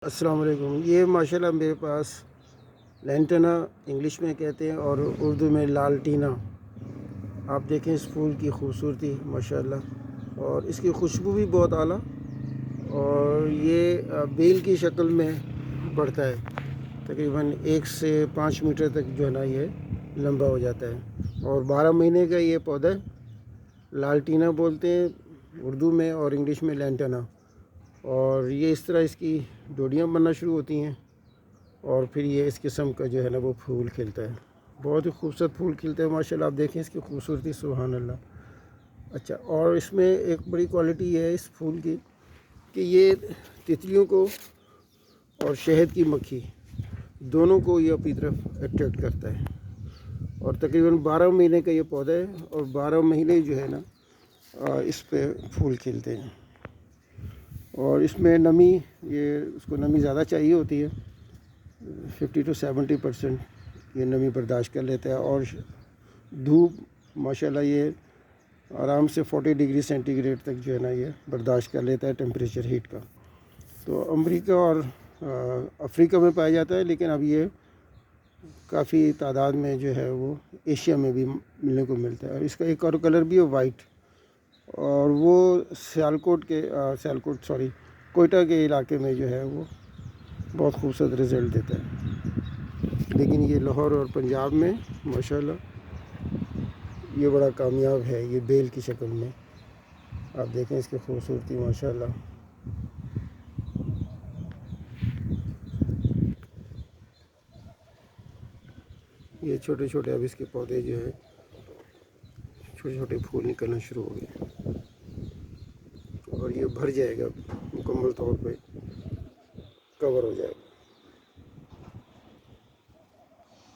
السلام علیکم۔ یہ ماشاءاللہ میرے پاس لینٹنا انگلش میں کہتے ہیں اور اردو میں لال ٹینا۔ آپ دیکھیں اس پھول کی خوبصورتی ماشاءاللہ، اور اس کی خوشبو بھی بہت اعلیٰ، اور یہ بیل کی شکل میں بڑھتا ہے، تقریباً 1 سے 5 میٹر تک جو ہے نا یہ لمبا ہو جاتا ہے، اور 12 مہینے کا یہ پودا ہے۔ لال ٹینا بولتے ہیں اردو میں اور انگلش میں لینٹنا، اور یہ اس طرح اس کی ڈوڈیاں بننا شروع ہوتی ہیں، اور پھر یہ اس قسم کا جو ہے نا وہ پھول کھلتا ہے۔ بہت ہی خوبصورت پھول کھلتا ہے ماشاءاللہ۔ آپ دیکھیں اس کی خوبصورتی، سبحان اللہ۔ اچھا، اور اس میں ایک بڑی کوالٹی یہ ہے اس پھول کی کہ یہ تتلیوں کو اور شہد کی مکھی دونوں کو یہ اپنی طرف اٹریکٹ کرتا ہے، اور تقریباً 12 مہینے کا یہ پودا ہے، اور 12 مہینے جو ہے نا اس پہ پھول کھلتے ہیں۔ اور اس میں نمی، یہ اس کو نمی زیادہ چاہیے ہوتی ہے، 50 سے 70% یہ نمی برداشت کر لیتا ہے، اور دھوپ ماشاءاللہ یہ آرام سے 40 ڈگری سینٹی گریڈ تک جو ہے نا یہ برداشت کر لیتا ہے ٹیمپریچر ہیٹ کا۔ تو امریکہ اور افریقہ میں پایا جاتا ہے، لیکن اب یہ کافی تعداد میں جو ہے وہ ایشیا میں بھی ملنے کو ملتا ہے۔ اور اس کا ایک اور کلر بھی ہے وائٹ، اور وہ کوئٹہ کے علاقے میں جو ہے وہ بہت خوبصورت رزلٹ دیتا ہے، لیکن یہ لاہور اور پنجاب میں ماشاءاللہ یہ بڑا کامیاب ہے، یہ بیل کی شکل میں۔ آپ دیکھیں اس کی خوبصورتی ماشاءاللہ۔ یہ چھوٹے چھوٹے اب اس کے پودے جو ہے چھوٹے چھوٹے پھول نکلنا شروع ہو گئے، اور یہ بھر جائے گا، مکمل طور پہ کور ہو جائے گا۔